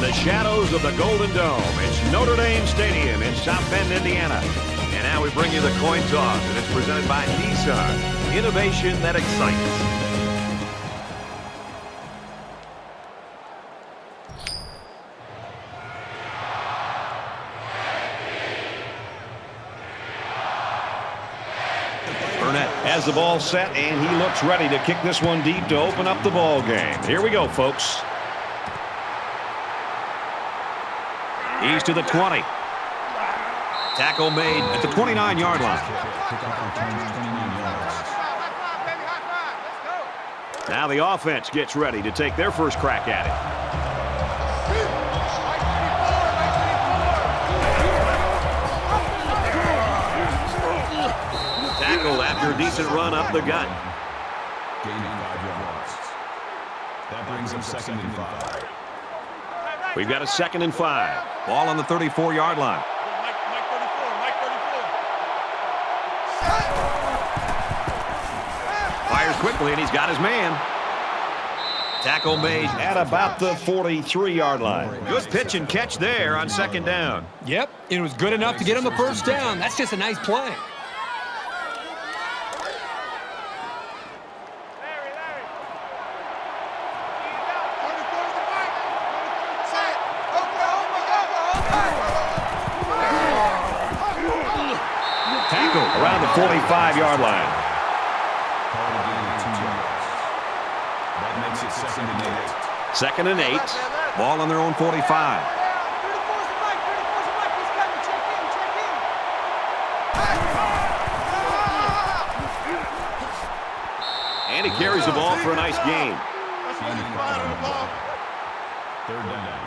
the shadows of the Golden Dome, it's Notre Dame Stadium in South Bend, Indiana. And now we bring you the coin toss, and it's presented by Nissan. Innovation that excites. Burnett has the ball set, and he looks ready to kick this one deep to open up the ball game. Here we go, folks. He's to the 20. Tackle made at the 29-yard line. Now the offense gets ready to take their first crack at it. Tackled after a decent run up the gut. Gaining 5 yards. That brings him 2nd and 5. We've got a 2nd and 5. Ball on the 34-yard line. Fires quickly, and he's got his man. Tackle made at about the 43-yard line. Good pitch and catch there on 2nd down. Yep, it was good enough to get him the first down. That's just a nice play. Around the 45-yard line. That makes it 2nd and 8. 2nd and 8. Ball on their own 45. And he carries the ball for a nice gain. 3rd down.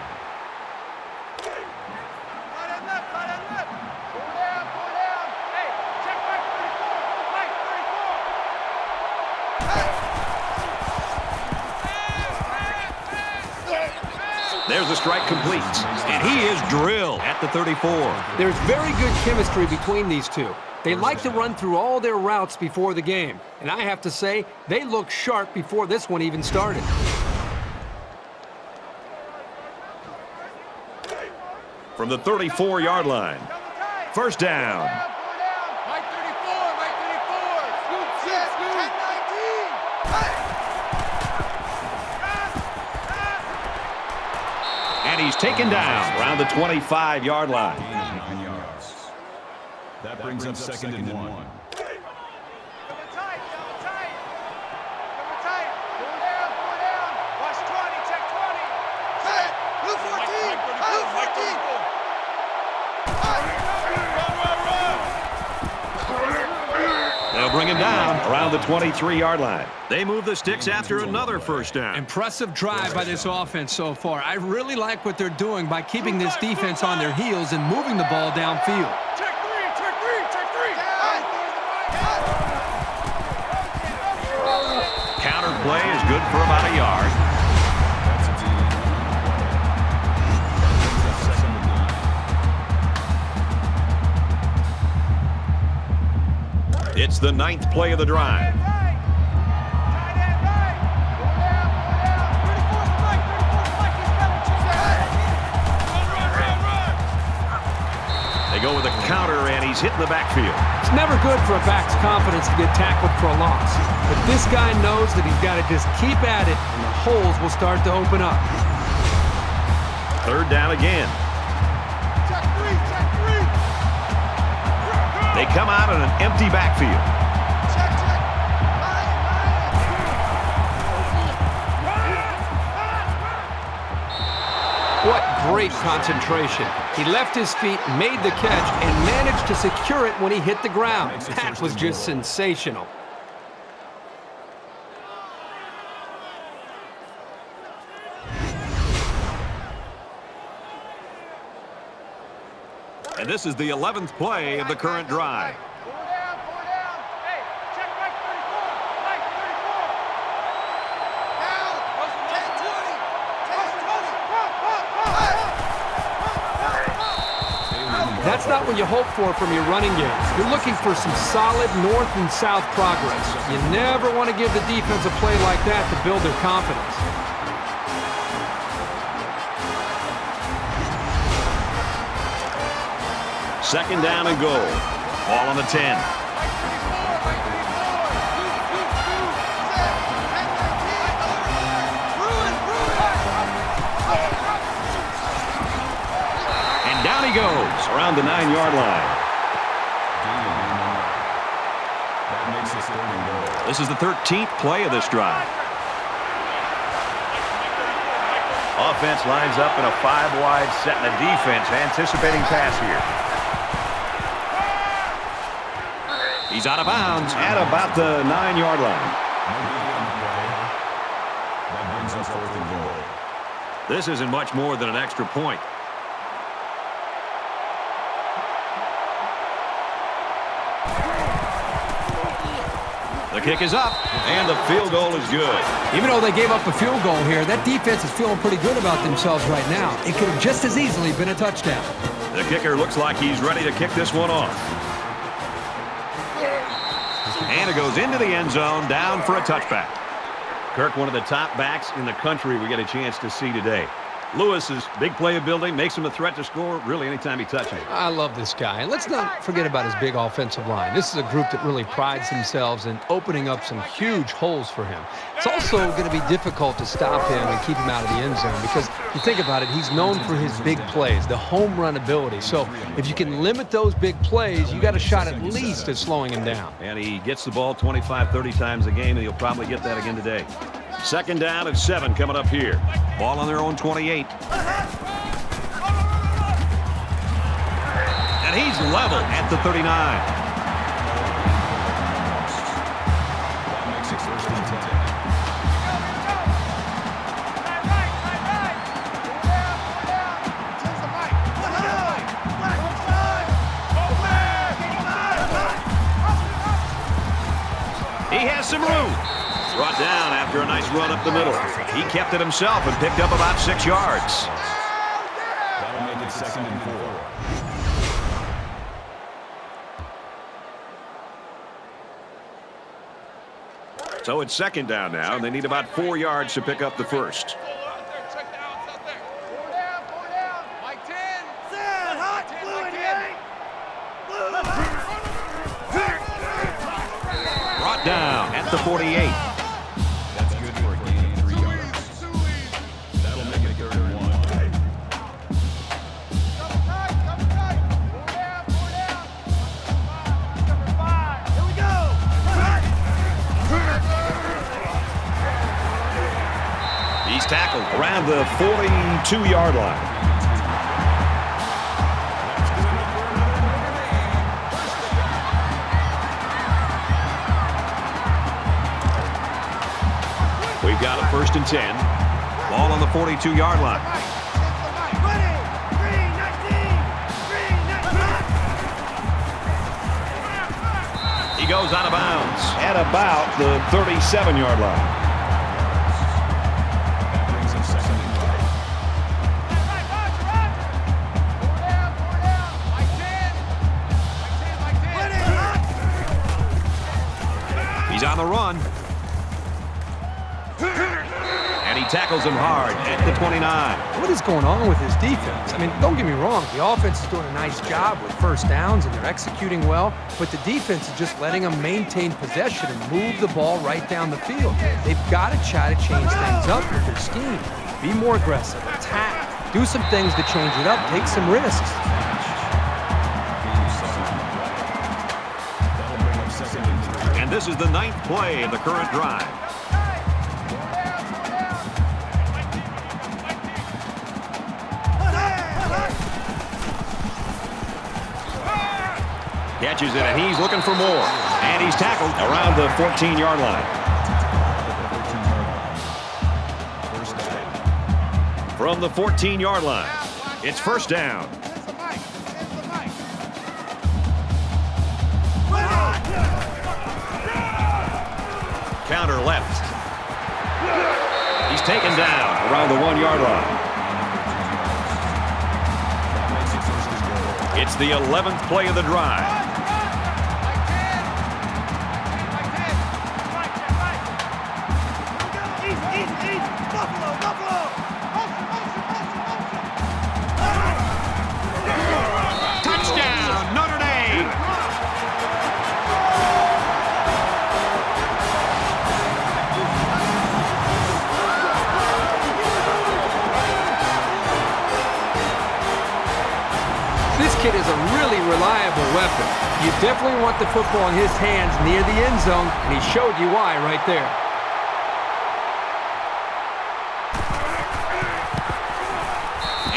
There's the strike complete, and he is drilled at the 34. There's very good chemistry between these two. They like to run through all their routes before the game, and I have to say, they look sharp before this one even started. From the 34-yard line, 1st down. And he's taken down around the 25-yard line. 9 yards. That brings up 2nd and 1. They'll bring him down around the 23-yard line. They move the sticks after another 1st down. Impressive drive by this offense so far. I really like what they're doing by keeping this defense on their heels and moving the ball downfield. Check three. Counter play is good for about a yard. It's the 9th play of the drive. They go with a counter, and he's hitting the backfield. It's never good for a back's confidence to get tackled for a loss. But this guy knows that he's got to just keep at it, and the holes will start to open up. 3rd down again. They come out in an empty backfield. What great concentration. He left his feet, made the catch, and managed to secure it when he hit the ground. That was just sensational. And this is the 11th play of the current drive. That's not what you hope for from your running game. You're looking for some solid north and south progress. You never want to give the defense a play like that to build their confidence. Second down and goal. Ball on the 10. And down he goes around the 9-yard line. This is the 13th play of this drive. Offense lines up in a 5-wide set, and the defense anticipating pass here. He's out of bounds at about the 9-yard line. That brings us 4th and goal. This isn't much more than an extra point. The kick is up, and the field goal is good. Even though they gave up a field goal here, that defense is feeling pretty good about themselves right now. It could have just as easily been a touchdown. The kicker looks like he's ready to kick this one off. And it goes into the end zone, down for a touchback. Kirk, one of the top backs in the country we get a chance to see today. Lewis's big playability makes him a threat to score really anytime he touches it. I love this guy. And let's not forget about his big offensive line. This is a group that really prides themselves in opening up some huge holes for him. It's also going to be difficult to stop him and keep him out of the end zone because if you think about it, he's known for his big plays, the home run ability. So if you can limit those big plays, you got a shot at least at slowing him down. And he gets the ball 25, 30 times a game, and he'll probably get that again today. Second down and 7 coming up here. Ball on their own 28. And he's level at the 39. That makes it 1st and 10. He has some room. Brought down after a nice run up the middle. He kept it himself and picked up about 6 yards. That'll make it 2nd and 4. So it's second down now, and they need about 4 yards to pick up the first. Brought down at the 48. That's good for a gain of 3 yards. That'll make it 3rd and 1. He's tackled around the 42-yard line. We've got a 1st and 10. Ball on the 42-yard line. He goes out of bounds at about the 37-yard line. That brings him 2nd and 5. He's on the run. And he tackles him hard at the 29. What is going on with his defense? I mean, don't get me wrong. The offense is doing a nice job with first downs, and they're executing well. But the defense is just letting them maintain possession and move the ball right down the field. They've got to try to change things up with their scheme. Be more aggressive. Attack. Do some things to change it up. Take some risks. That'll bring up 2nd and 3. And this is the 9th play of the current drive. Catches it, and he's looking for more. And he's tackled around the 14-yard line. From the 14-yard line, it's 1st down. Counter left. He's taken down around the 1-yard line. It's the 11th play of the drive. Touchdown, kid is a really reliable weapon. You definitely want the football in his hands near the end zone, and he showed you why right there.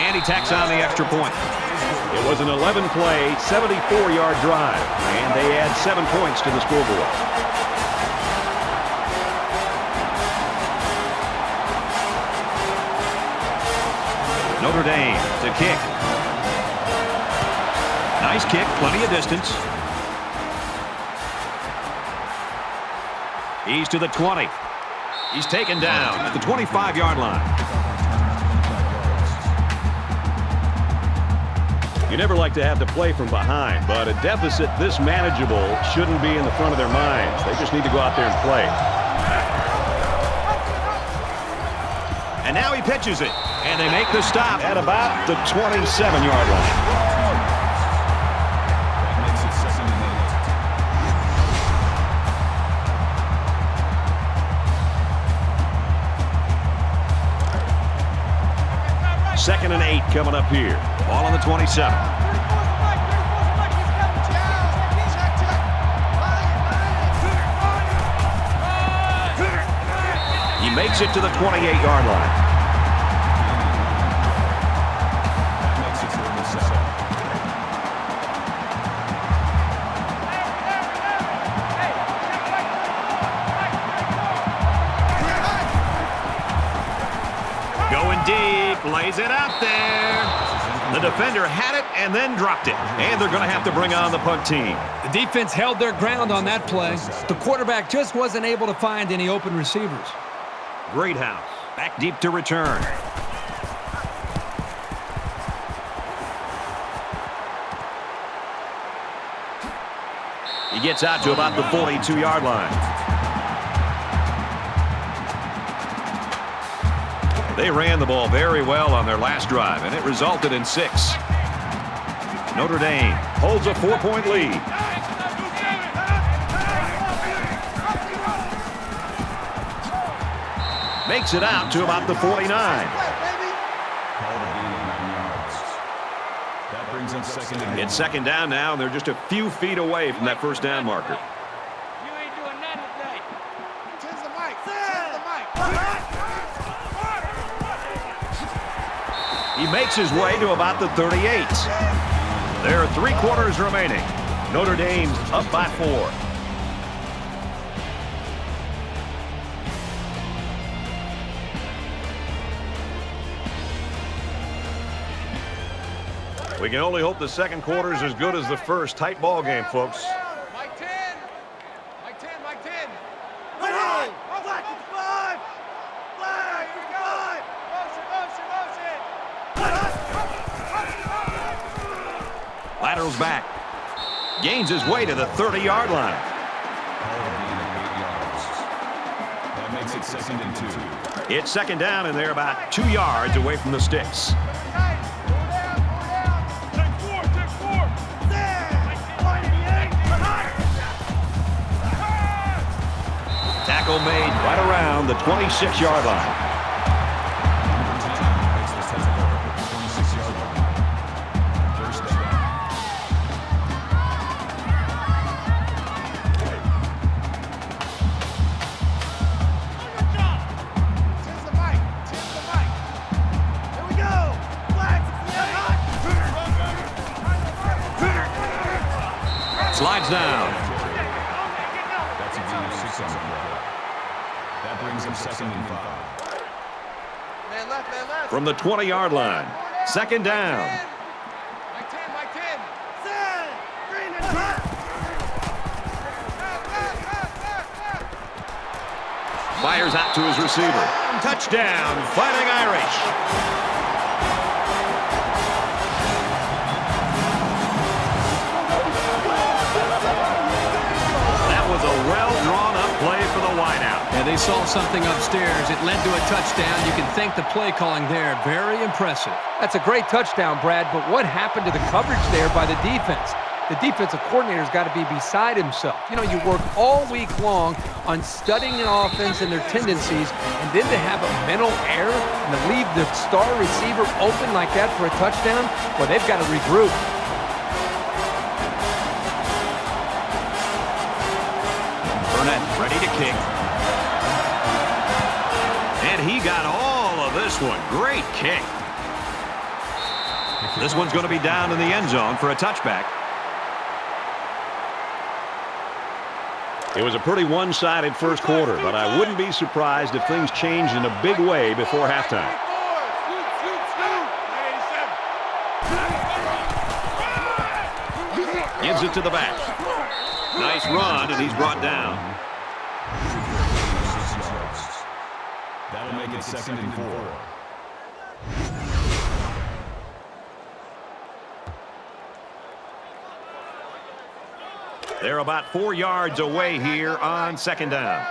And he tacks on the extra point. It was an 11-play, 74-yard drive, and they add 7 points to the scoreboard. Notre Dame to kick. Nice kick, plenty of distance. He's to the 20. He's taken down at the 25-yard line. You never like to have to play from behind, but a deficit this manageable shouldn't be in the front of their minds. They just need to go out there and play. And now he pitches it, and they make the stop at about the 27-yard line. Second and 8 coming up here. Ball on the 27. He makes it to the 28-yard line. Going deep, lays it out there. The defender had it and then dropped it. And they're going to have to bring on the punt team. The defense held their ground on that play. The quarterback just wasn't able to find any open receivers. Great house. Back deep to return. He gets out to about the 42-yard line. They ran the ball very well on their last drive, and it resulted in 6. Notre Dame holds a 4-point lead. Makes it out to about the 49. That brings up second and It's second down now, and they're just a few feet away from that first down marker. You ain't doing nothing today. Change the mic. He makes his way to about the 38. There are 3 quarters remaining. Notre Dame's up by 4. We can only hope the second quarter is as good as the first. Tight ball game, folks. Mike 10. Mike 10. Mike 10. Black at 5. Black at 5. Laterals back. Gains his way to the 30-yard line. That makes it second and 2. It's second down, and they're about 2 yards away from the sticks. Tackle made right around the 26-yard line. Slides down. That's a gain of 6 on the play. That brings him second and 5. Man left. From the 20-yard line. Second down. Mike 10. Mike 10. Green and hot. Fires out to his receiver. Touchdown, Fighting Irish. That was a well-drawn-up play for the wideout. Yeah, they saw something upstairs. It led to a touchdown. You can thank the play calling there. Very impressive. That's a great touchdown, Brad, but what happened to the coverage there by the defense? The defensive coordinator's got to be beside himself. You know, you work all week long on studying an offense and their tendencies, and then to have a mental error and to leave the star receiver open like that for a touchdown, well, they've got to regroup. set, ready to kick. And he got all of this one. Great kick. This one's going to be down in the end zone for a touchback. It was a pretty one-sided first quarter, but I wouldn't be surprised if things changed in a big way before halftime. Gives it to the back. Nice run, and he's brought down. That'll make it 2nd and 4. They're about 4 yards away here on 2nd down.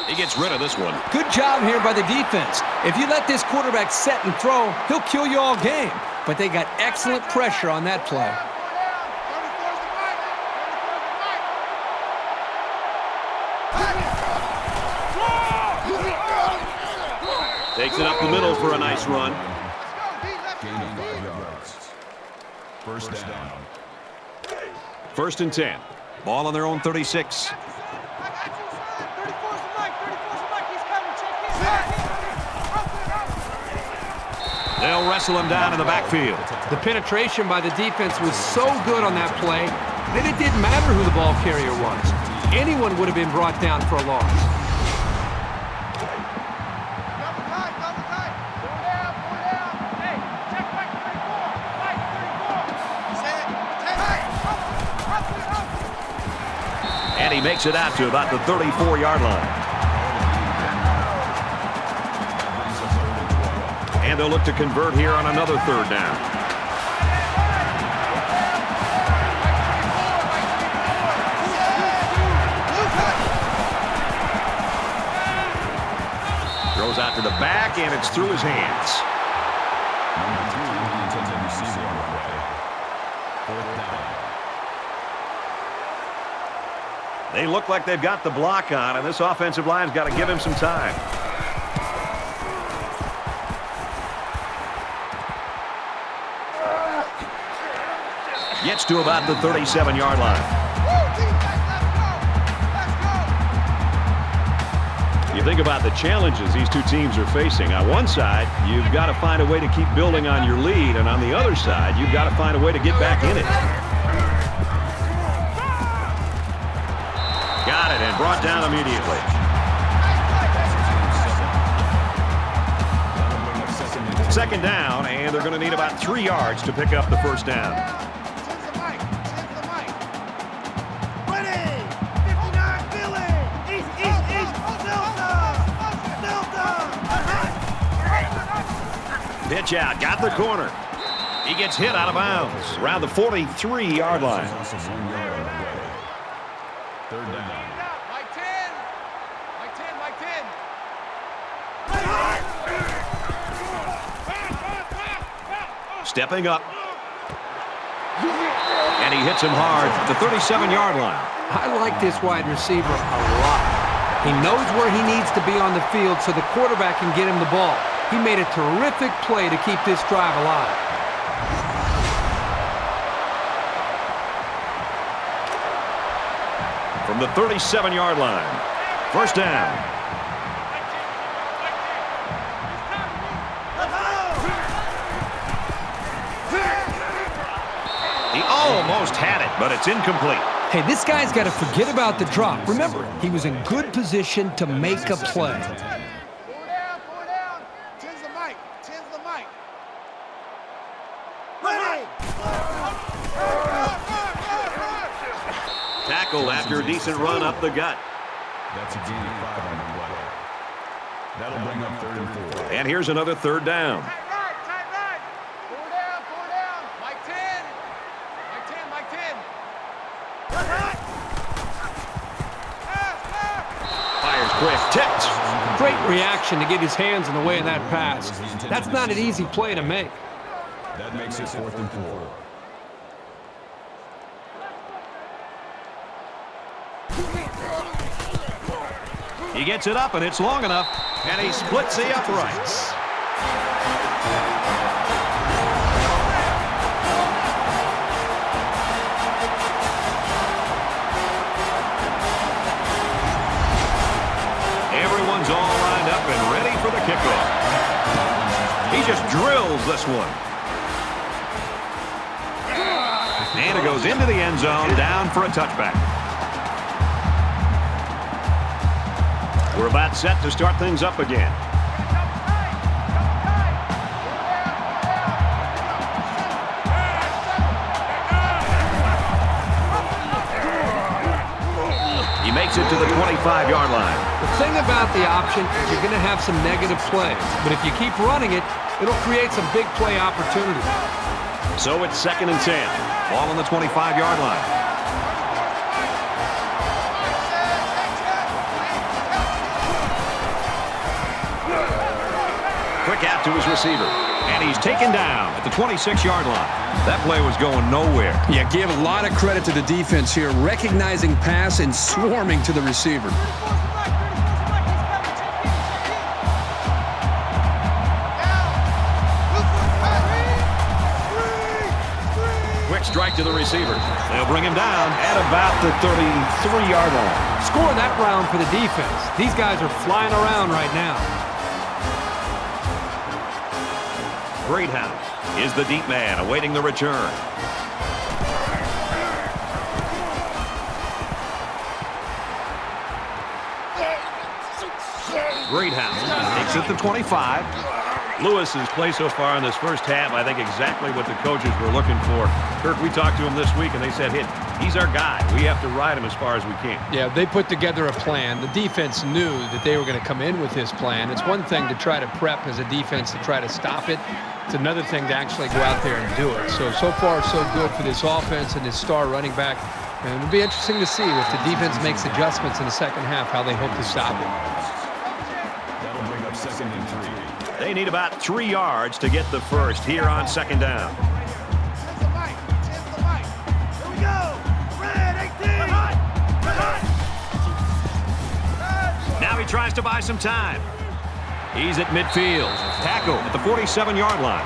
He gets rid of this one. Good job here by the defense. If you let this quarterback set and throw, he'll kill you all game. But they got excellent pressure on that play. Takes it up the middle for a nice run. Gaining 5 yards. First down. 1st and 10. Ball on their own 36. They'll wrestle him down in the backfield. The penetration by the defense was so good on that play that it didn't matter who the ball carrier was. Anyone would have been brought down for a loss. And he makes it out to about the 34-yard line. And they'll look to convert here on another 3rd down. Throws out to the back, and it's through his hands. Number 3, the intended receiver on the play. 4th down. They look like they've got the block on, and this offensive line's got to give him some time. Gets to about the 37-yard line. You think about the challenges these two teams are facing. On one side, you've got to find a way to keep building on your lead, and on the other side, you've got to find a way to get back in it. Got it, and brought down immediately. Second down, and they're going to need about 3 yards to pick up the first down. Pitch out, got the corner. He gets hit out of bounds around the 43-yard line. 3rd down. Mike 10. Mike 10. Mike 10. Stepping up. And he hits him hard at the 37-yard line. I like this wide receiver a lot. He knows where he needs to be on the field so the quarterback can get him the ball. He made a terrific play to keep this drive alive. From the 37-yard line. First down. He almost had it, but it's incomplete. Hey, this guy's got to forget about the drop. Remember, he was in good position to make a play. Tackled after a decent run up the gut. That's a gain of 5 on the play. That'll bring up 3rd and 4. And here's another 3rd down. Tight right. 4 down. Mike 10. Mike 10. Mike 10. Fires quick, tipped. Great reaction to get his hands in the way of that pass. That's not an easy play to make. That makes it 4th and 4. He gets it up, and it's long enough, and he splits the uprights. Everyone's all lined up and ready for the kickoff. He just drills this one. And it goes into the end zone, down for a touchback. We're about set to start things up again. He makes it to the 25-yard line. The thing about the option is you're going to have some negative plays. But if you keep running it, it'll create some big play opportunities. So it's 2nd and 10. Ball on the 25-yard line. Quick out to his receiver. And he's taken down at the 26-yard line. That play was going nowhere. Yeah, give a lot of credit to the defense here, recognizing pass and swarming to the receiver. Quick strike to the receiver. They'll bring him down at about the 33-yard line. Score that round for the defense. These guys are flying around right now. Greathouse is the deep man awaiting the return. Greathouse takes it to 25. Lewis's play so far in this first half, I think exactly what the coaches were looking for. Kirk, we talked to him this week, and they said, hey, he's our guy. We have to ride him as far as we can. Yeah, they put together a plan. The defense knew that they were going to come in with this plan. It's one thing to try to prep as a defense to try to stop it. It's another thing to actually go out there and do it. So far, so good for this offense and this star running back. And it'll be interesting to see if the defense makes adjustments in the second half, how they hope to stop it. That'll bring up 2nd and 3. They need about 3 yards to get the first here on 2nd down. Here we go. Red 18. Now he tries to buy some time. He's at midfield. Tackle at the 47-yard line.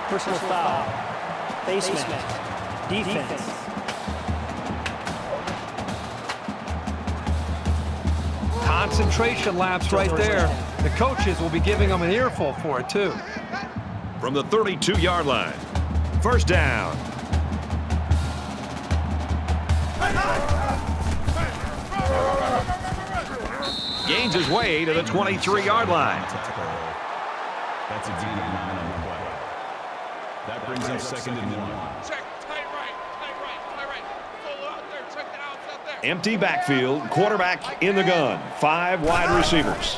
Personal foul. Basement. Defense. Concentration lapse right there. The coaches will be giving them an earful for it, too. From the 32-yard line. First down. Gains his way to the 23-yard line. That's a D line on the play. That brings up 2nd and 1. Check, tight right. Full out there, check the outs out there. Empty backfield, quarterback in the gun. 5 wide receivers.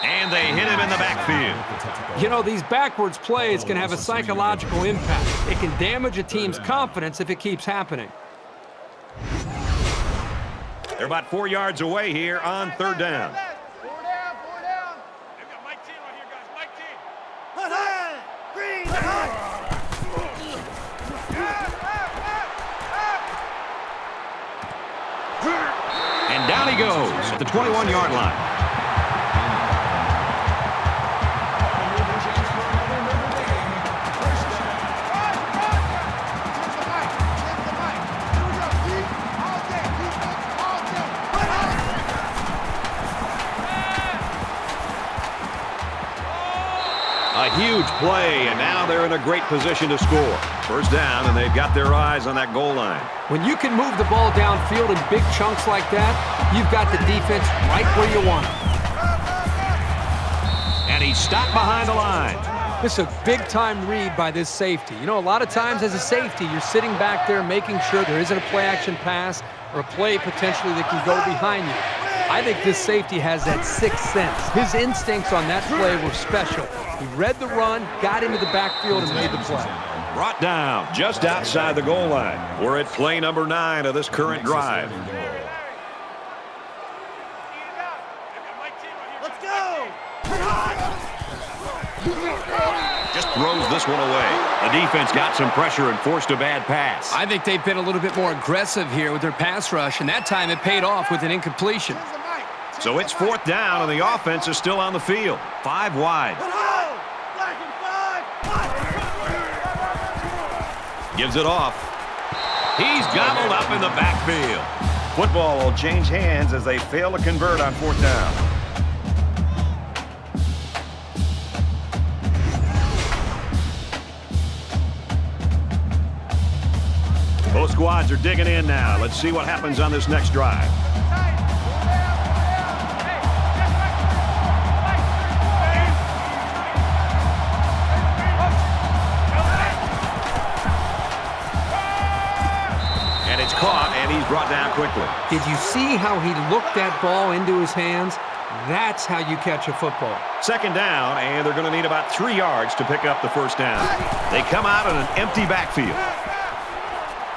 And they hit him in the backfield. You know, these backwards plays can have a psychological impact. It can damage a team's confidence if it keeps happening. They're about 4 yards away here on 3rd down. 4 down. They've got Mike 10 right here, guys. Mike 10. Green. And down he goes at the 21-yard line. A huge play, and now they're in a great position to score. First down, and they've got their eyes on that goal line. When you can move the ball downfield in big chunks like that, you've got the defense right where you want it. And he's stopped behind the line. This is a big-time read by this safety. You know, a lot of times as a safety, you're sitting back there making sure there isn't a play-action pass or a play potentially that can go behind you. I think this safety has that sixth sense. His instincts on that play were special. He read the run, got into the backfield, and made the play. Brought down just outside the goal line. We're at play number 9 of this current drive. Let's go. Just throws this one away. The defense got some pressure and forced a bad pass. I think they've been a little bit more aggressive here with their pass rush, and that time it paid off with an incompletion. So it's 4th down, and the offense is still on the field. 5 wide. Gives it off. He's gobbled up in the backfield. Football will change hands as they fail to convert on 4th down. Both squads are digging in now. Let's see what happens on this next drive. And it's caught, and he's brought down quickly. Did you see how he looked that ball into his hands? That's how you catch a football. 2nd down, and they're going to need about 3 yards to pick up the 1st down. They come out in an empty backfield.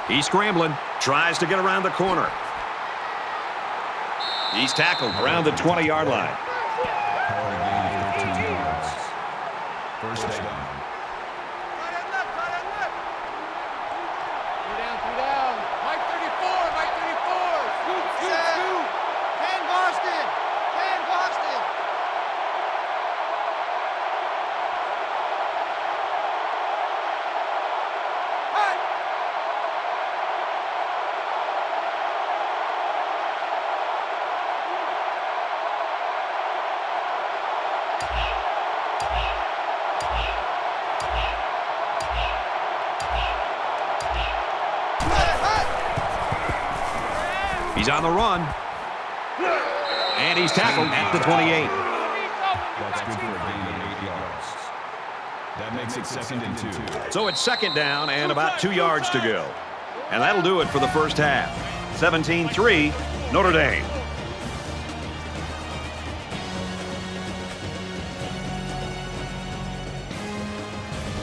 He's scrambling, tries to get around the corner. He's tackled around the 20-yard line. First down. Two down. Mike 34, Mike 34. Scoot. Ken Boston. He's on the run. And he's tackled at the 28. That's good for a gain of 8 yards. That makes it 2nd and 2. So it's 2nd down and about 2 yards to go. And that'll do it for the first half. 17-3, Notre Dame.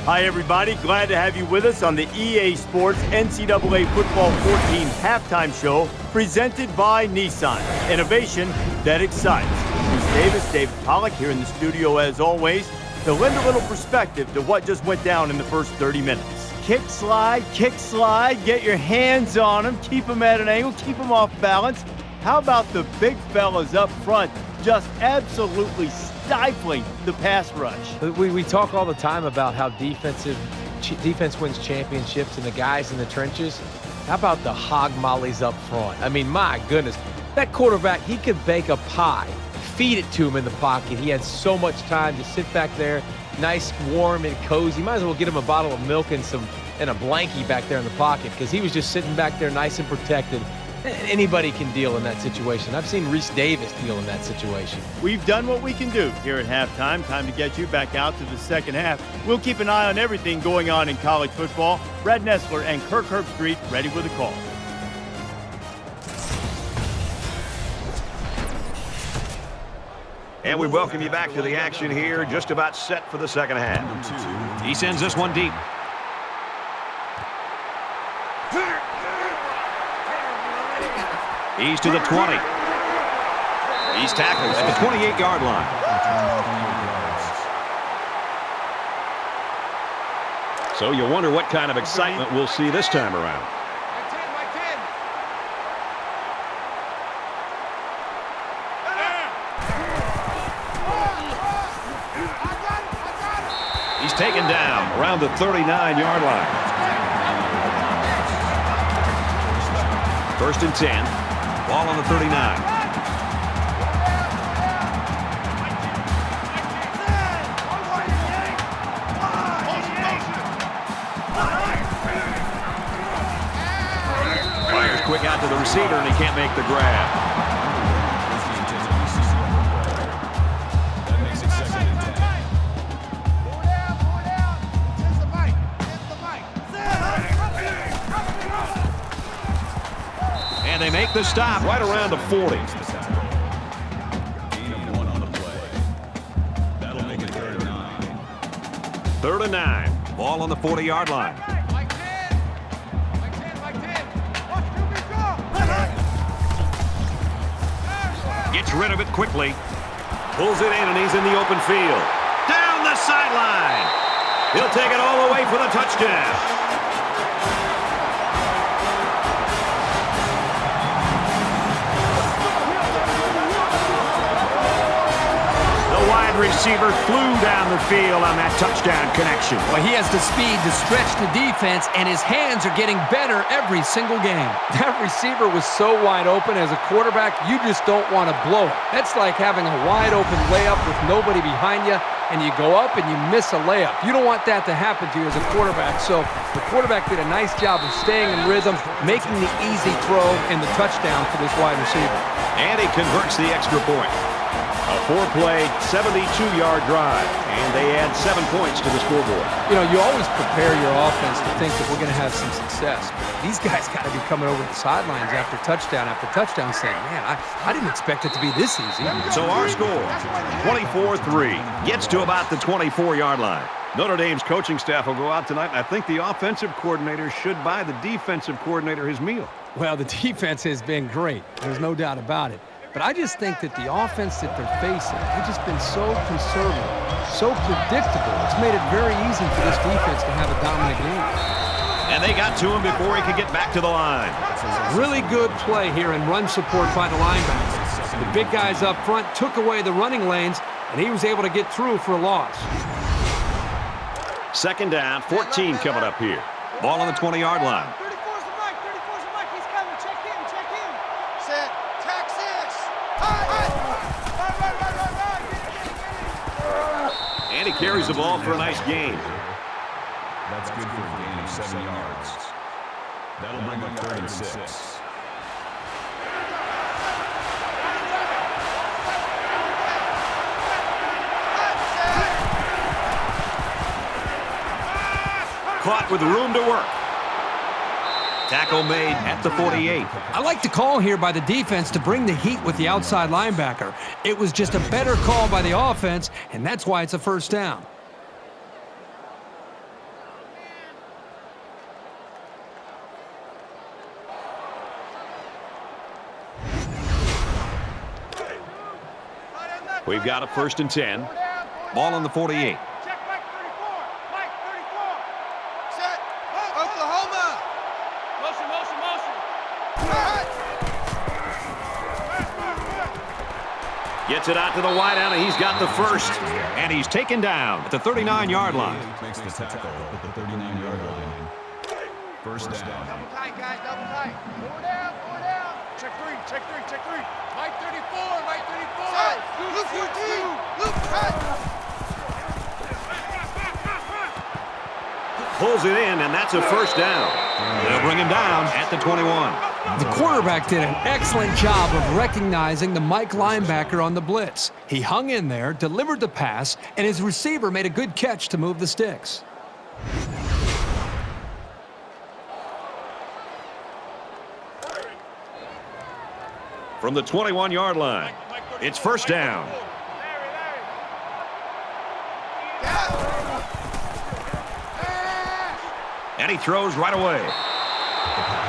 Hi, everybody. Glad to have you with us on the EA Sports NCAA Football 14 halftime show presented by Nissan. Innovation that excites. Bruce Davis, David Pollack here in the studio as always to lend a little perspective to what just went down in the first 30 minutes. Kick slide, get your hands on them, keep them at an angle, keep them off balance. How about the big fellas up front just absolutely stifling the pass rush? We talk all the time about how defense wins championships and the guys in the trenches. How about the hog mollies up front? I mean, my goodness. That quarterback, he could bake a pie, feed it to him in the pocket. He had so much time to sit back there, nice, warm, and cozy. Might as well get him a bottle of milk and a blankie back there in the pocket because he was just sitting back there nice and protected. Anybody can deal in that situation. I've seen Reese Davis deal in that situation. We've done what we can do here at halftime. Time to get you back out to the second half. We'll keep an eye on everything going on in college football. Brad Nessler and Kirk Herbstreit ready with a call. And we welcome you back to the action here. Just about set for the second half. He sends this one deep. He's to the 20. He's tackled at the 28-yard line. So you wonder what kind of excitement we'll see this time around. Mike 10. He's taken down around the 39-yard line. 1st and 10. Ball on the 39. Fires quick out to the receiver, and he can't make the grab. That makes it 2nd and 10. Four down. Here's the mic. And they make the stop right around the 40. Gain of 1 on the play. That'll make it 3rd and 9. 3rd and 9. Ball on the 40-yard line. Mike 10. Watch QB go. Gets rid of it quickly. Pulls it in, and he's in the open field. Down the sideline. He'll take it all the way for the touchdown. Receiver flew down the field on that touchdown connection. Well, he has the speed to stretch the defense, and his hands are getting better every single game. That receiver was so wide open. As a quarterback, you just don't want to blow it. That's like having a wide open layup with nobody behind you, and you go up and you miss a layup. You don't want that to happen to you as a quarterback. So the quarterback did a nice job of staying in rhythm, making the easy throw and the touchdown for this wide receiver. And he converts the extra point. A 4-play, 72-yard drive, and they add 7 points to the scoreboard. You know, you always prepare your offense to think that we're going to have some success. These guys got to be coming over the sidelines after touchdown saying, man, I didn't expect it to be this easy. So our score, 24-3, gets to about the 24-yard line. Notre Dame's coaching staff will go out tonight, and I think the offensive coordinator should buy the defensive coordinator his meal. Well, the defense has been great. There's no doubt about it. But I just think that the offense that they're facing, they've just been so conservative, so predictable. It's made it very easy for this defense to have a dominant game. And they got to him before he could get back to the line. Really good play here and run support by the linebackers. The big guys up front took away the running lanes, and he was able to get through for a loss. Second down, 14 coming up here. Ball on the 20-yard line. 34's the Mike. 34's the Mike. He's coming. Check in. Check in. Set. Texas. And he carries the ball for a nice gain. That's good for a gain of 7 yards. That'll bring up 3rd and 6. Caught with room to work. Tackle made at the 48. I like the call here by the defense to bring the heat with the outside linebacker. It was just a better call by the offense, and that's why it's a first down. We've got a 1st and 10. Ball on the 48. Check Mike 34. Mike 34. Set. Oklahoma. Motion. Gets it out to the wideout, and he's got the first. And he's taken down at the 39-yard line. Makes the tackle at the 39-yard line. First down. Double tight, guys. Double tight. Four down. Check three. Mike 34. Mike 34. Set. Luke 14. Luke cut. Pulls it in, and that's a first down. They'll bring him down at the 21. The quarterback did an excellent job of recognizing the Mike linebacker on the blitz. He hung in there, delivered the pass, and his receiver made a good catch to move the sticks. From the 21-yard line, it's first down. And he throws right away.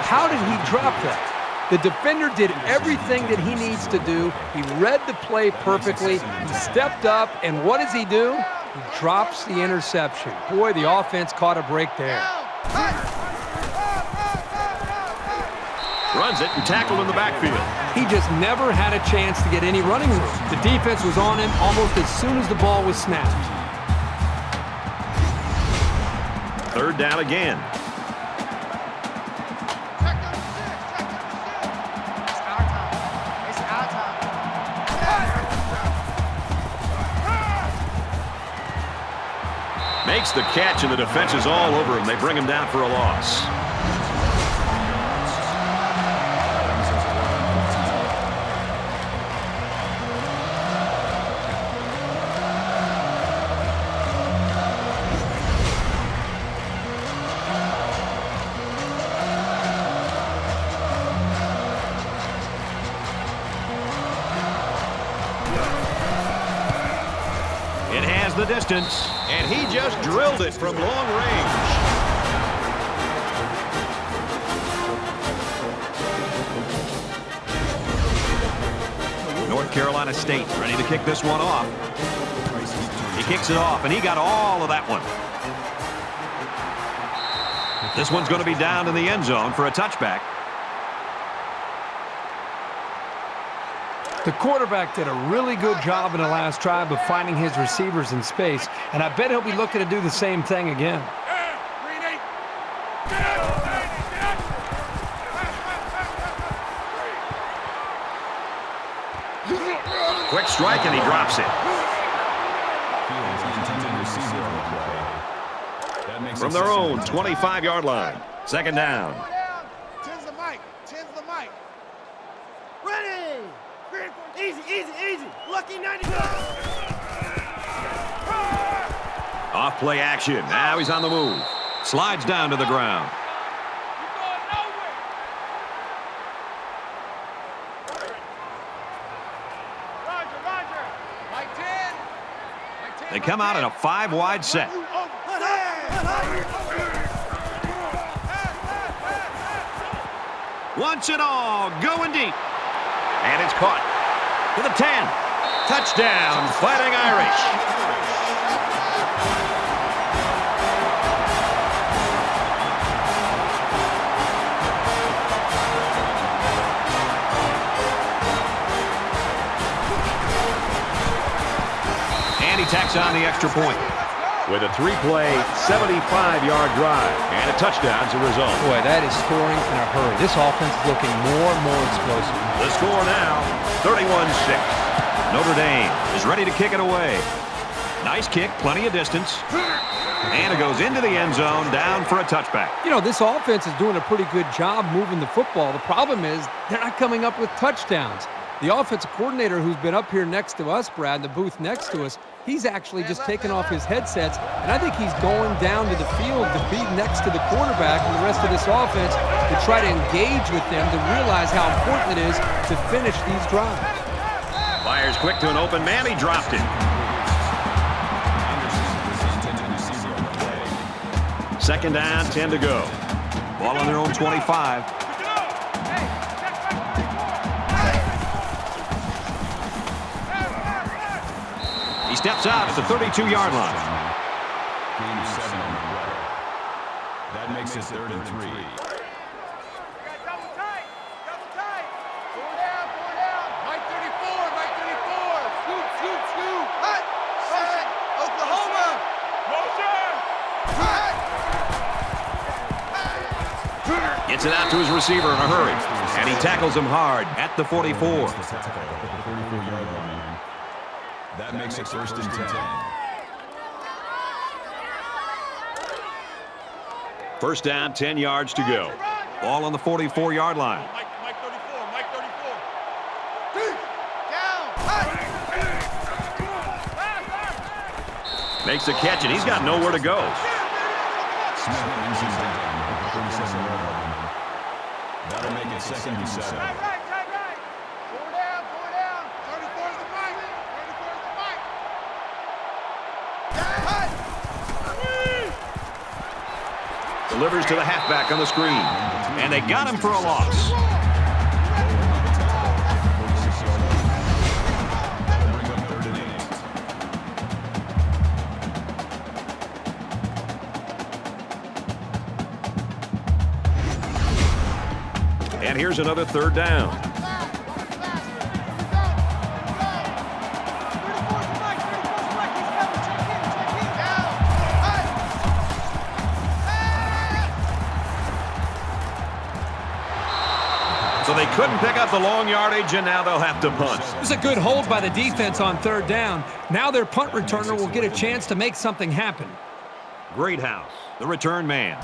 How did he drop that? The defender did everything that he needs to do. He read the play perfectly. He stepped up, and what does he do? He drops the interception. Boy, the offense caught a break there. Runs it and tackled in the backfield. He just never had a chance to get any running room. The defense was on him almost as soon as the ball was snapped. Third down again. Makes the catch, and the defense is all over him. They bring him down for a loss. It has the distance, and he just drilled it from long range. North Carolina State ready to kick this one off. He kicks it off, and he got all of that one. This one's going to be down in the end zone for a touchback. The quarterback did a really good job in the last drive of finding his receivers in space, and I bet he'll be looking to do the same thing again. Quick strike, and he drops it. From their own 25-yard line. Second down. Tens the mic. Tens the mic. Ready. Easy, easy, easy. Lucky 90. Off play action. Now he's on the move. Slides down to the ground. They come out in a 5-wide set. Wants it all. Going deep. And it's caught. To the 10. Touchdown, Fighting Irish. And he tacks on the extra point with a 3-play, 75-yard drive and a touchdown as a result. Boy, that is scoring in a hurry. This offense is looking more and more explosive. The score now, 31-6. Notre Dame is ready to kick it away. Nice kick, plenty of distance. And it goes into the end zone, down for a touchback. You know, this offense is doing a pretty good job moving the football. The problem is they're not coming up with touchdowns. The offensive coordinator who's been up here next to us, Brad, in the booth next to us, he's actually just taken off his headsets, and I think he's going down to the field to be next to the quarterback and the rest of this offense to try to engage with them, to realize how important it is to finish these drives. Fires quick to an open man. He dropped it. Second down, 10 to go. Ball on their own 25. He steps out at the 32-yard line. Gain of 7 on the play. That makes it 3rd and 3. Double tight. Double tight. Four down. Mike 34. Mike 34. Scoop, scoop, scoop. Hut. Motion. Oklahoma. Motion. Hut. Gets it out to his receiver in a hurry. And he tackles him hard at the 44. That makes it 1st and 10. First down, 10 yards to go. Ball on the 44-yard line. Mike 34. Mike 34. Down. Makes the catch, and he's got nowhere to go. That'll make it 2nd and 7. Right. Four down. 34's the mic. 34's the mic. Delivers to the halfback on the screen. And they got him for a loss. And here's another 3rd down. So they couldn't pick up the long yardage, and now they'll have to punt. It was a good hold by the defense on 3rd down. Now their punt returner will get a chance to make something happen. Greathouse, the return man.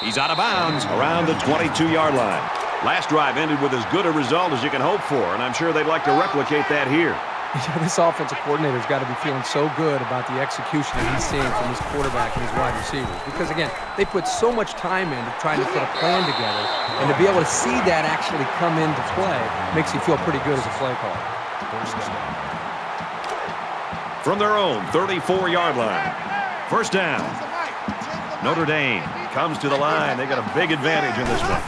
He's out of bounds around the 22-yard line. Last drive ended with as good a result as you can hope for, and I'm sure they'd like to replicate that here. This offensive coordinator's got to be feeling so good about the execution that he's seeing from his quarterback and his wide receivers. Because, again, they put so much time into trying to put a plan together, and to be able to see that actually come into play makes you feel pretty good as a play caller. From their own 34-yard line. First down. Notre Dame comes to the line. They got a big advantage in this one.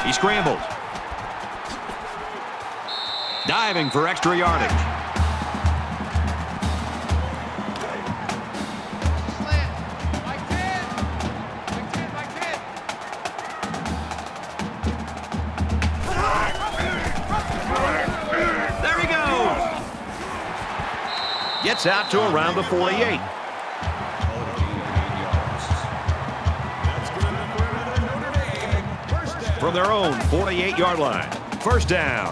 He scrambles. Diving for extra yardage. There he goes. Gets out to around the 48. From their own 48-yard line. First down.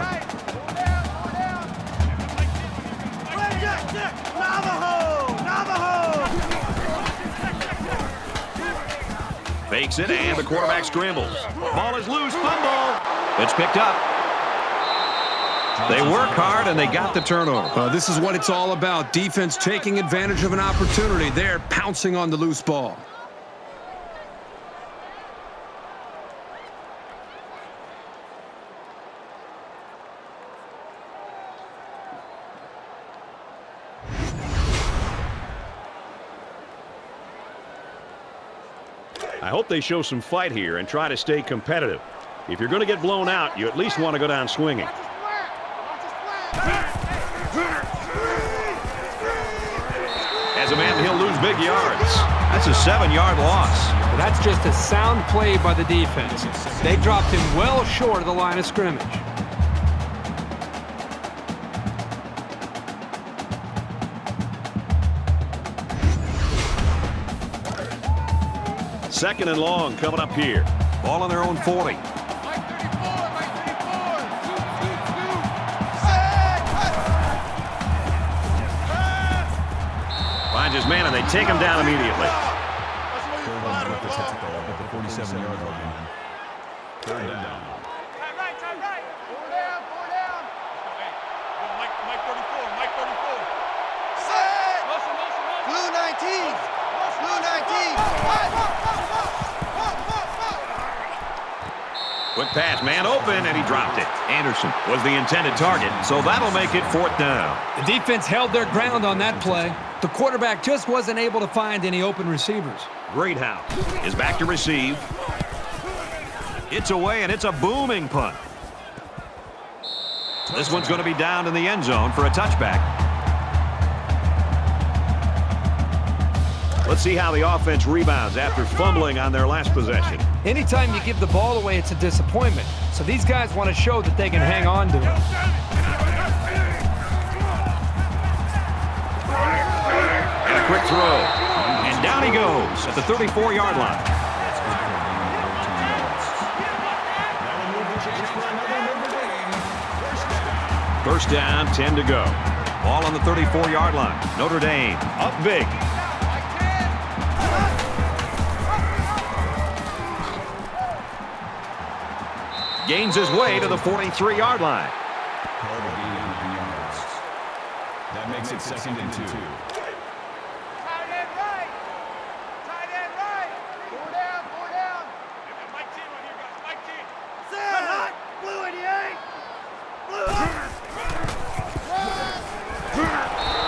Fakes it, and the quarterback scrambles. Ball is loose, fumble. It's picked up. They work hard, and they got the turnover. This is what it's all about. Defense taking advantage of an opportunity. They're pouncing on the loose ball. I hope they show some fight here and try to stay competitive. If you're going to get blown out, you at least want to go down swinging. As a man, he'll lose big yards. That's a 7-yard loss. That's just a sound play by the defense. They dropped him well short of the line of scrimmage. Second and long coming up here. Ball on their own 40. Finds his man, and they take him down immediately. With the tackle at the 47-yard line. Third down. Time right. Four down. Mike 34, Mike 34. Set! Blue 19. Blue 19. Quick pass, man open, and he dropped it. Anderson was the intended target, so that'll make it fourth down. The defense held their ground on that play. The quarterback just wasn't able to find any open receivers. Greathouse is back to receive. It's away, and it's a booming punt. This one's going to be down in the end zone for a touchback. Let's see how the offense rebounds after fumbling on their last possession. Anytime you give the ball away, it's a disappointment. So these guys want to show that they can hang on to it. And a quick throw. And down he goes at the 34-yard line. First down, 10 to go. Ball on the 34-yard line. Notre Dame up big. Gains his way to the 43-yard line. That makes it second and 2. Tight end right. Four down. Mike 10 right here, guys. Mike 10. Set hot. Blue 88. Blue hot.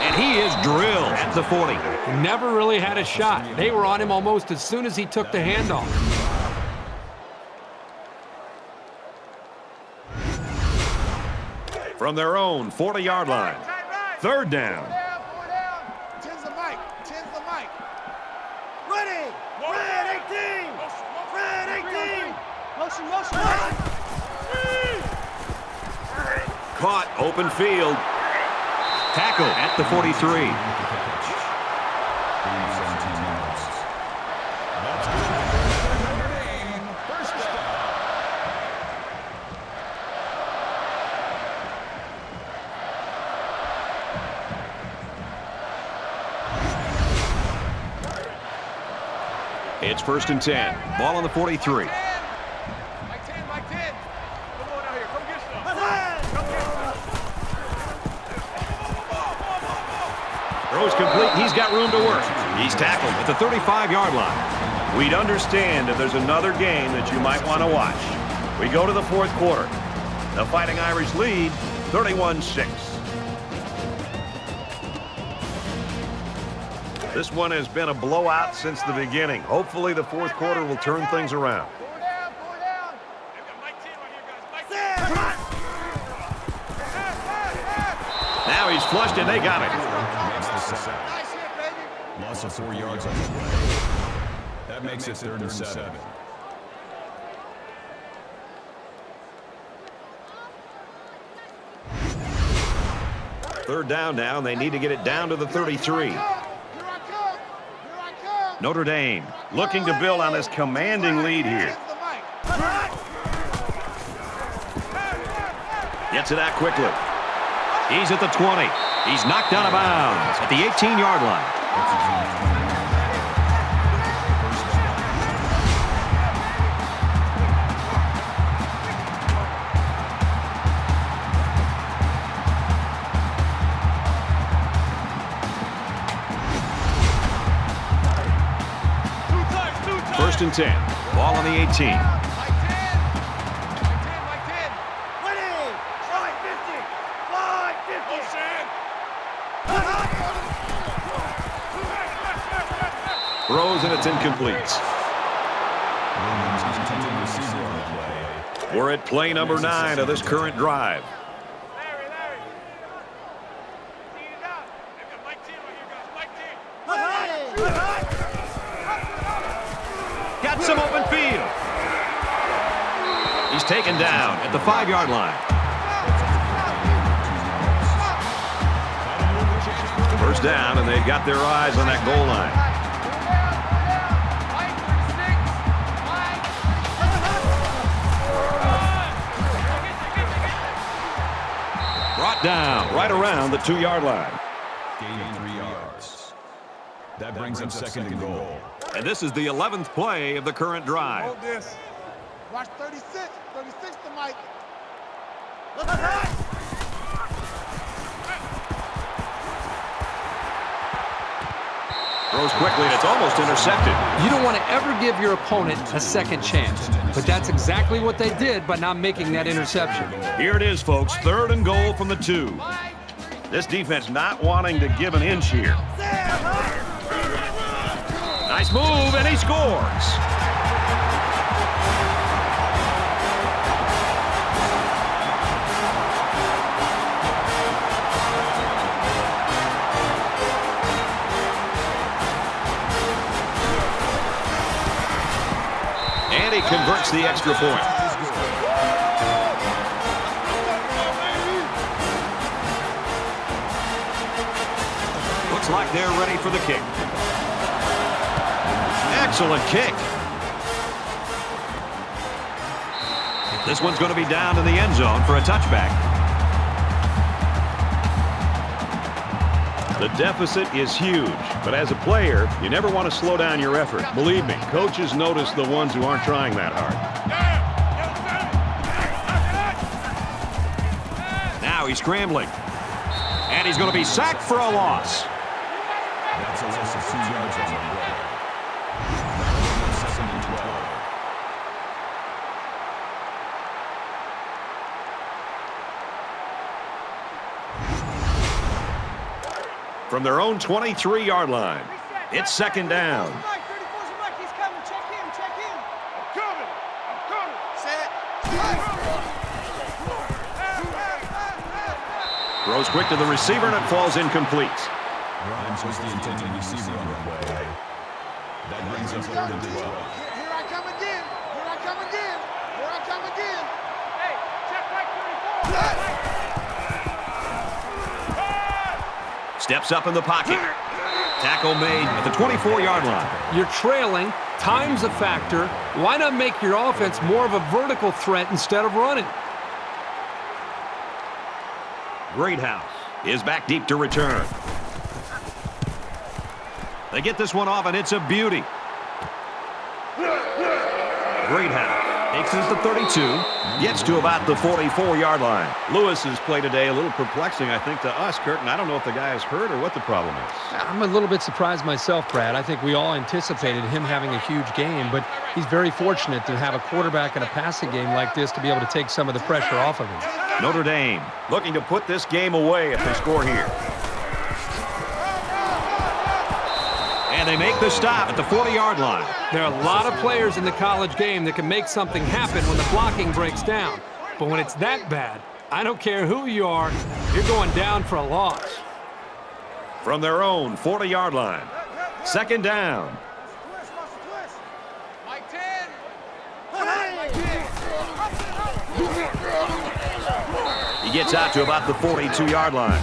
And he is drilled at the 40. He never really had a shot. They were on him almost as soon as he took the handoff. From their own 40-yard line. Third down. Four down. 10's the Mike. Ready. Red 18. Red 18. Motion. Caught, open field. Tackle at the 43. It's first and 10. Ball on the 43. Mike 10. Come on out here. Come get some. Throws complete. He's got room to work. He's tackled at the 35-yard line. We'd understand if there's another game that you might want to watch. We go to the fourth quarter. The Fighting Irish lead 31-6. This one has been a blowout since the beginning. Hopefully the fourth quarter will turn things around. Four down. Mike 10 right here, guys. Mike 10. Set hot. He's flushed, and they got it. Makes the sack. Nice hit, baby. Loss of 4 yards on the play. That makes it 3rd and 7. Third down now, and they need to get it down to the 33. Notre Dame looking to build on this commanding lead here. Gets it out quickly. He's at the 20. He's knocked out of bounds at the 18-yard line. First and 10. Ball on the 18. Like 10. Winning. Like 50. Like 50. Throws, and it's incomplete. We're at play number 9 of this current drive. Got some open field. He's taken down at the 5-yard line. First down, and they've got their eyes on that goal line. Brought down right around the 2-yard line. Gaining 3 yards. That brings up 2nd and goal. And this is the 11th play of the current drive. Hold this. Watch 36. 36 to Mike. Throws quickly, and it's almost intercepted. You don't want to ever give your opponent a second chance, but that's exactly what they did by not making that interception. Here it is, folks. 3rd and goal from the 2. This defense not wanting to give an inch here. Nice move, and he scores. And he converts the extra point. Looks like they're ready for the kick. Excellent kick. This one's going to be down in the end zone for a touchback. The deficit is huge, but as a player, you never want to slow down your effort. Believe me, coaches notice the ones who aren't trying that hard. Now he's scrambling. And he's going to be sacked for a loss. That's a loss of 2 yards on the play. Second and 12. From their own 23-yard line, it's 2nd down. Mike, 34's Mike. He's coming. Check him. Check him. I'm coming. Set. Throws quick to the receiver, and it falls incomplete. Grimes was the intended receiver on the play. That brings up 3rd and 12. Here I come again. Here I come again. Here I come again. Hey, check Mike 34. Steps up in the pocket. Tackle made at the 24-yard line. You're trailing. Time's a factor. Why not make your offense more of a vertical threat instead of running? Greathouse is back deep to return. They get this one off, and it's a beauty. Greathouse takes it at the 32, gets to about the 44-yard line. Lewis's play today a little perplexing, I think, to us, Kurt, and I don't know if the guy is hurt or what the problem is. I'm a little bit surprised myself, Brad. I think we all anticipated him having a huge game, but he's very fortunate to have a quarterback in a passing game like this to be able to take some of the pressure off of him. Notre Dame looking to put this game away if they score here. And they make the stop at the 40-yard line. There are a lot of players in the college game that can make something happen when the blocking breaks down. But when it's that bad, I don't care who you are, you're going down for a loss. From their own 40-yard line. Second down. Mike 10. He gets out to about the 42-yard line.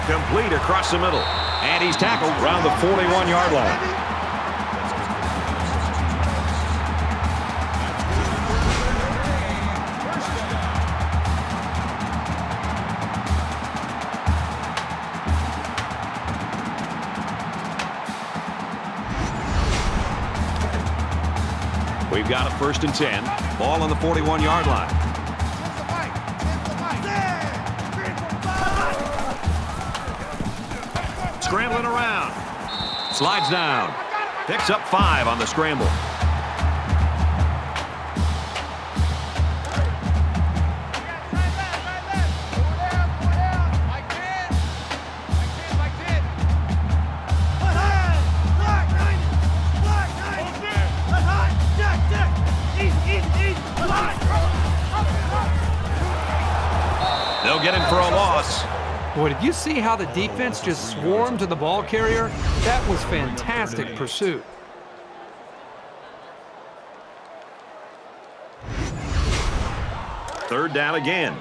Complete across the middle. And he's tackled around the 41-yard line. We've got a 1st and 10. Ball on the 41-yard line. Scrambling around. Slides down. Picks up 5 on the scramble. They'll get him for a loss. Boy, did you see how the defense just swarmed to the ball carrier? That was fantastic pursuit. Third down again.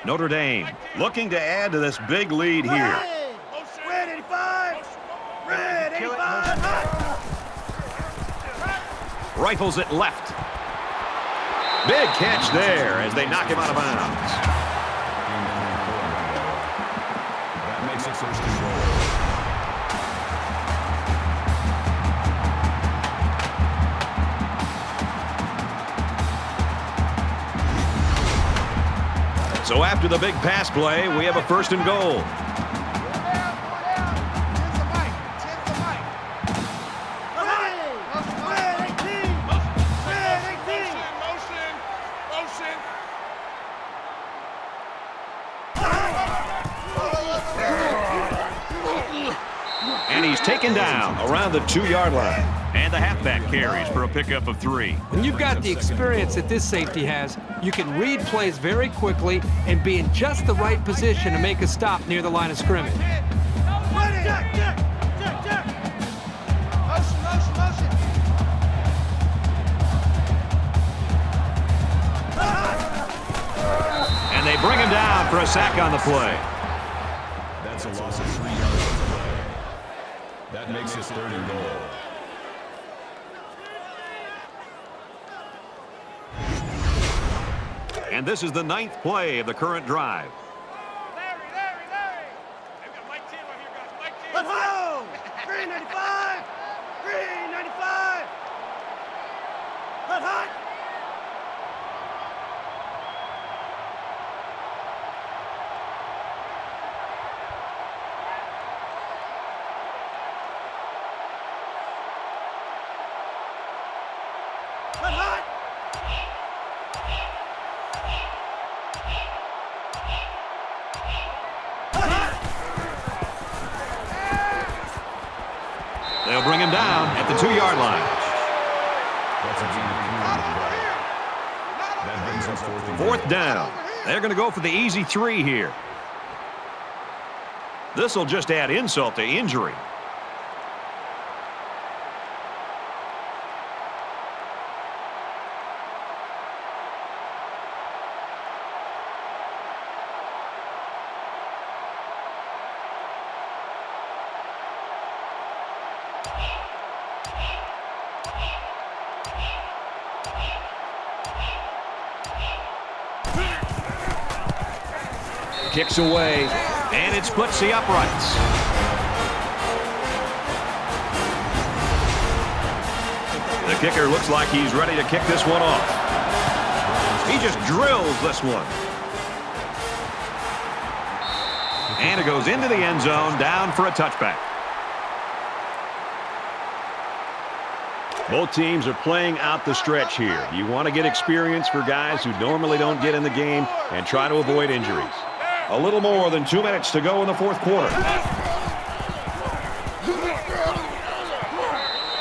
Notre Dame looking to add to this big lead here. Red 85! Red 85! Rifles it left. Big catch there as they knock him out of bounds. That makes it 1st and goal. So after the big pass play, we have a 1st and goal. And he's taken down around the 2-yard line. And the halfback carries for a pickup of 3. When you've got the experience that this safety has, you can read plays very quickly and be in just the right position to make a stop near the line of scrimmage. And they bring him down for a sack on the play. That's a loss of 3 yards on the play. That makes it 3rd and goal. And this is the 9th play of the current drive. Larry. They've got Mike 10 right here, guys. Mike 10. Let's go! Green 95! Green 95! Let's hot! Let's hot! They'll bring him down at the 2-yard line. That's a gain of 3. That brings us 4th and 4th down. They're going to go for the easy 3 here. This will just add insult to injury. Kicks away, and it splits the uprights. The kicker looks like he's ready to kick this one off. He just drills this one. And it goes into the end zone, down for a touchback. Both teams are playing out the stretch here. You want to get experience for guys who normally don't get in the game and try to avoid injuries. A little more than 2 minutes to go in the fourth quarter.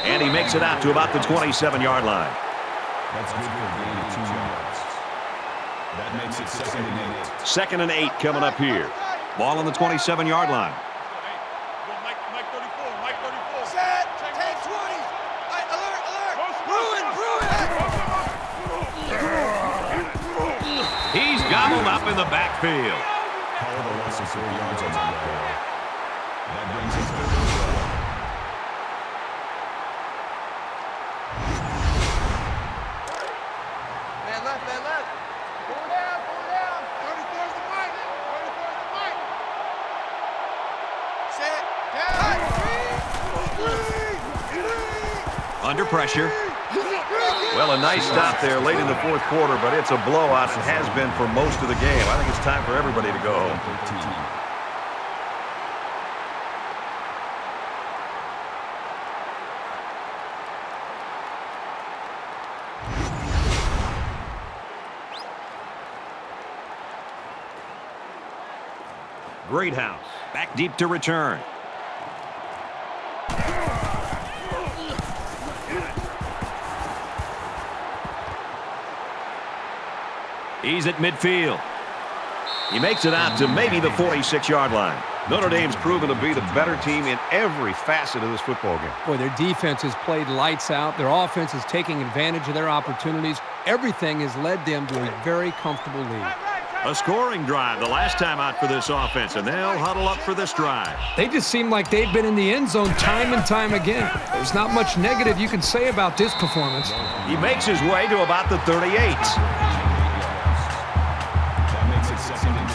And he makes it out to about the 27-yard line. That's good for a gain of 2 yards. That makes it 2nd and 8. 2nd and 8 coming up here. Ball on the 27-yard line. Mike 34, Mike 34. Set. Take 20. Alert. Ruin. He's gobbled up in the backfield. Call the loss of 4 yards on that play. That brings us to 12. Man left. Pull down. 34's the Mike. Set. Down. Under pressure. Well, a nice stop there late in the fourth quarter, but it's a blowout. It has been for most of the game. I think it's time for everybody to go home. 13. Greathouse back deep to return. He's at midfield. He makes it out to maybe the 46-yard line. Notre Dame's proven to be the better team in every facet of this football game. Boy, their defense has played lights out. Their offense is taking advantage of their opportunities. Everything has led them to a very comfortable lead. A scoring drive the last time out for this offense, and they'll huddle up for this drive. They just seem like they've been in the end zone time and time again. There's not much negative you can say about this performance. He makes his way to about the 38. That makes it 2nd and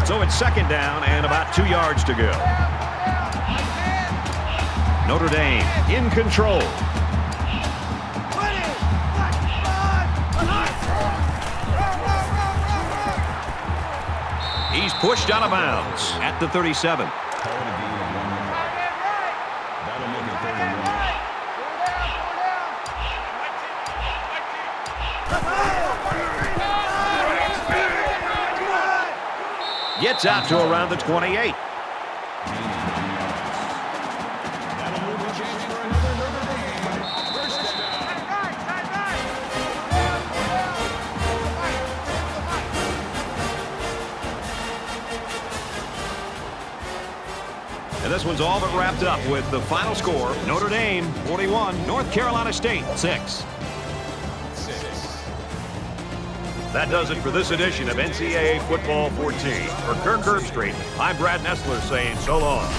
2. So it's 2nd down and about 2 yards to go. Notre Dame in control. He's pushed out of bounds at the 37. Call it a gain of 1 yard. That'll make it 3rd and 1. Gets out to around the 28. That'll move the chains for another Notre Dame. First down. And this one's all but wrapped up with the final score. Notre Dame 41, North Carolina State 6. That does it for this edition of NCAA Football 14. For Kirk Herbstreit, I'm Brad Nessler saying so long.